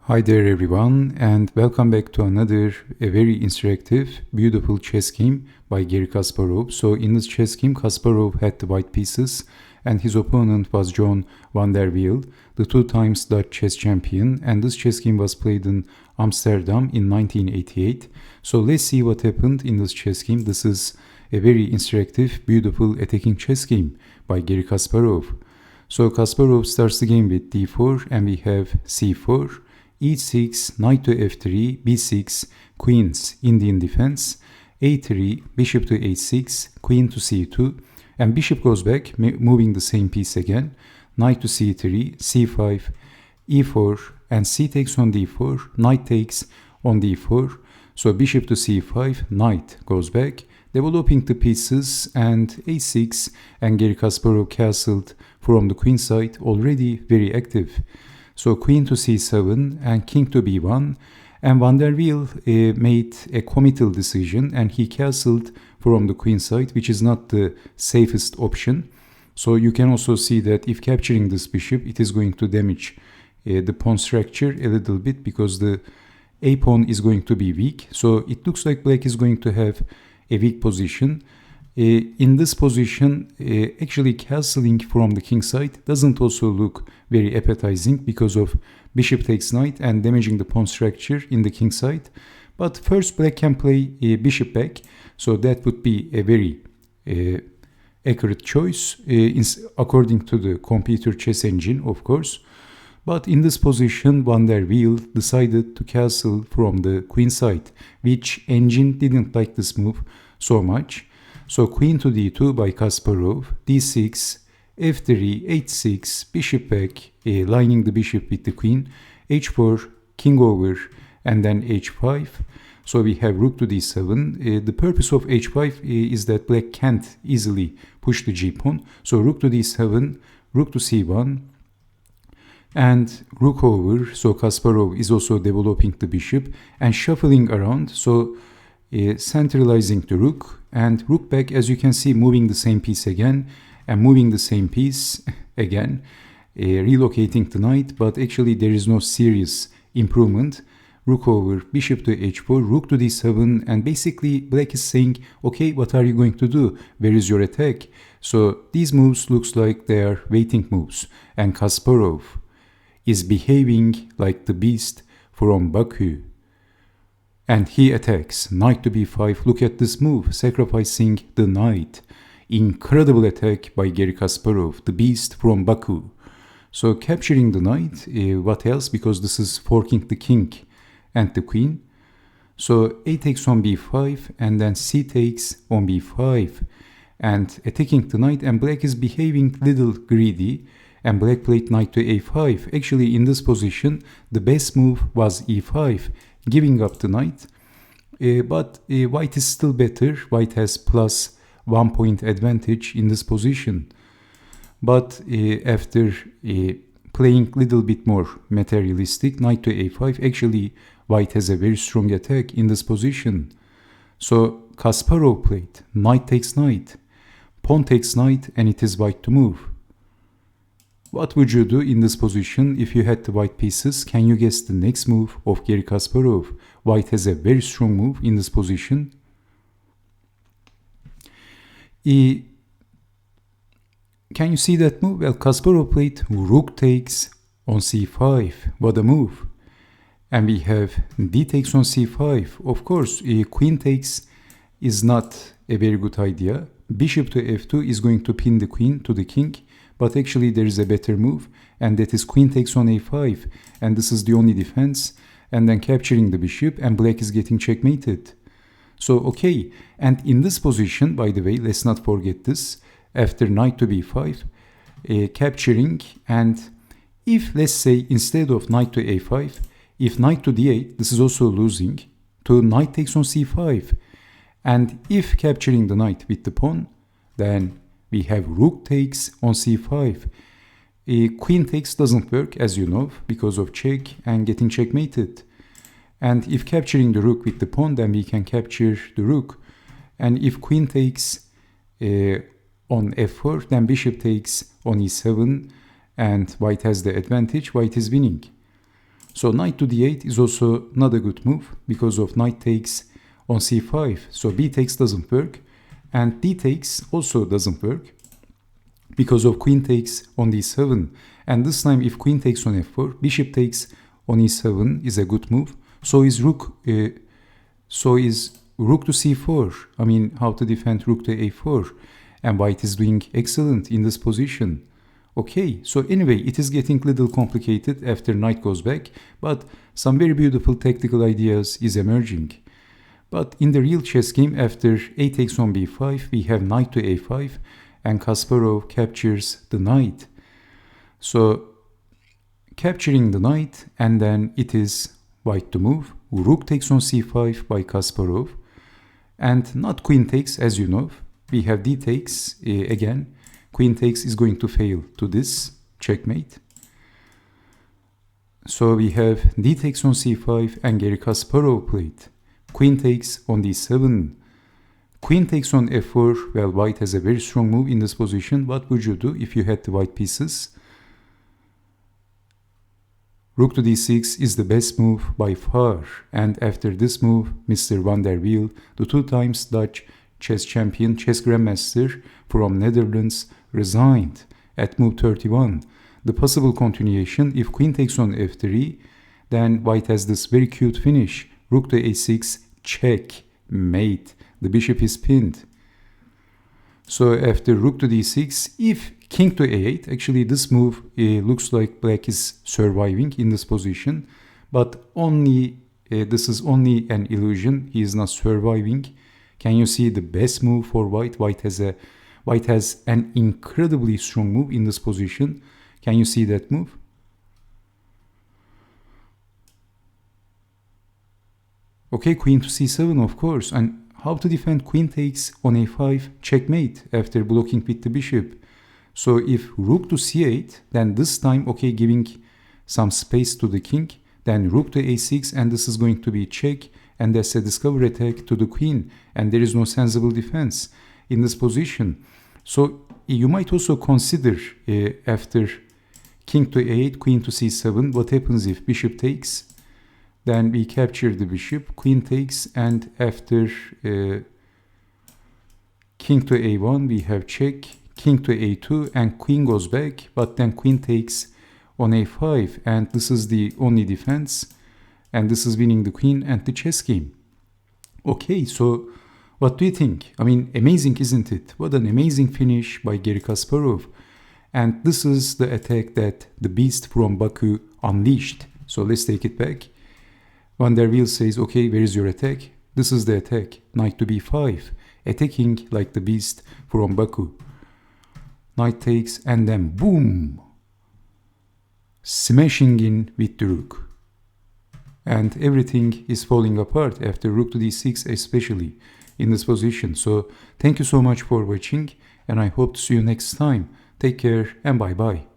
Hi there everyone, and welcome back to another very interactive, beautiful chess game by Garry Kasparov. So in this chess game, Kasparov had the white pieces and his opponent was John van der Wiel, the two times Dutch chess champion, and this chess game was played in Amsterdam in 1988. So let's see what happened in this chess game. This is a very interactive, beautiful attacking chess game by Garry Kasparov. So Kasparov starts the game with d4 and we have c4, e6, knight to f3, b6, queens, Indian defense, a3, bishop to h6, queen to c2, and bishop goes back, moving the same piece again, knight to c3, c5, e4, and c takes on d4, knight takes on d4, so bishop to c5, knight goes back, developing the pieces, and a6, and Garry Kasparov castled from the queen side, already very active. So queen to c7 and king to b1, and van der Wiel made a committal decision and he castled from the queen side, which is not the safest option. So you can also see that if capturing this bishop, it is going to damage the pawn structure a little bit because the a pawn is going to be weak. So it looks like black is going to have a weak position. In this position, actually castling from the king side doesn't also look very appetizing because of bishop takes knight and damaging the pawn structure in the king side. But first black can play a bishop back, so that would be a very accurate choice according to the computer chess engine, of course. But in this position, van der Wiel decided to castle from the queen side, which engine didn't like this move so much. So queen to d2 by Kasparov, d6, f3, h6, bishop back, lining the bishop with the queen, h4, king over, and then h5. So we have rook to d7. The purpose of h5 is that black can't easily push the g-pawn. So rook to d7, rook to c1, and rook over. So Kasparov is also developing the bishop and shuffling around. So centralizing the rook, and rook back, as you can see, moving the same piece again and moving the same piece again, relocating the knight, but actually there is no serious improvement. Rook over, bishop to h4, rook to d7, and basically black is saying, okay, what are you going to do? Where is your attack? So these moves looks like they are waiting moves, and Kasparov is behaving like the beast from Baku. And he attacks, knight to b5. Look at this move, sacrificing the knight. Incredible attack by Garry Kasparov, the beast from Baku. So capturing the knight, what else? Because this is forking the king and the queen. So a takes on b5 and then c takes on b5. And attacking the knight, and black is behaving little greedy. And black played knight to a5. Actually in this position, the best move was e5. Giving up the knight, but white is still better. White has plus 1 point advantage in this position. But after playing little bit more materialistic, knight to a5, actually white has a very strong attack in this position. So Kasparov played knight takes knight, pawn takes knight, and it is white to move. What would you do in this position if you had the white pieces? Can you guess the next move of Garry Kasparov? White has a very strong move in this position. Can you see that move? Well, Kasparov played rook takes on c5. What a move. And we have d takes on c5. Of course, queen takes is not a very good idea. Bishop to f2 is going to pin the queen to the king. But actually there is a better move, and that is queen takes on a5, and this is the only defense, and then capturing the bishop, and black is getting checkmated. So okay, and in this position, by the way, let's not forget this, after knight to b5, capturing, and if, let's say, instead of knight to a5, if knight to d8, this is also losing, to knight takes on c5, and if capturing the knight with the pawn, then we have rook takes on c5. Queen takes doesn't work, as you know, because of check and getting checkmated. And if capturing the rook with the pawn, then we can capture the rook. And if queen takes on f4, then bishop takes on e7, and white has the advantage, white is winning. So knight to d8 is also not a good move because of knight takes on c5. So b takes doesn't work, and d takes also doesn't work because of queen takes on d7. And this time if queen takes on f4, bishop takes on e7 is a good move. So is rook to c4. I mean, how to defend rook to a4. And white is doing excellent in this position. Okay, so anyway, it is getting a little complicated after knight goes back, but some very beautiful tactical ideas is emerging. But in the real chess game, after a takes on b5, we have knight to a5, and Kasparov captures the knight. So capturing the knight, and then it is white to move. Rook takes on c5 by Kasparov, and not queen takes, as you know. We have d takes again. Queen takes is going to fail to this checkmate. So we have d takes on c5, and Garry Kasparov played queen takes on d7. Queen takes on f4. Well, white has a very strong move in this position. What would you do if you had the white pieces? Rook to d6 is the best move by far. And after this move, Mr. van der Wiel, the 2 times Dutch chess champion, chess grandmaster from Netherlands, resigned at move 31. The possible continuation, if queen takes on f3, then white has this very cute finish. Rook to a6, check, mate. The bishop is pinned. So after rook to d6, if king to a8, actually this move looks like black is surviving in this position, but only this is only an illusion. He is not surviving. Can you see the best move for white? White has an incredibly strong move in this position. Can you see that move? Okay, queen to c7, of course. And how to defend queen takes on a5, checkmate after blocking with the bishop. So if rook to c8, then this time, okay, giving some space to the king, then rook to a6, and this is going to be check, and that's a discover attack to the queen, and there is no sensible defense in this position. So you might also consider after king to a8, queen to c7, what happens if bishop takes? Then we capture the bishop, queen takes, and after king to a1, we have check, king to a2, and queen goes back, but then queen takes on a5, and this is the only defense, and this is winning the queen and the chess game. Okay, so what do you think? I mean, amazing, isn't it? What an amazing finish by Garry Kasparov. And this is the attack that the beast from Baku unleashed. So let's take it back. Van der Wiel says, okay, where is your attack? This is the attack, knight to b5, attacking like the beast from Baku. Knight takes, and then boom, smashing in with the rook. And everything is falling apart after rook to d6, especially in this position. So thank you so much for watching, and I hope to see you next time. Take care and bye bye.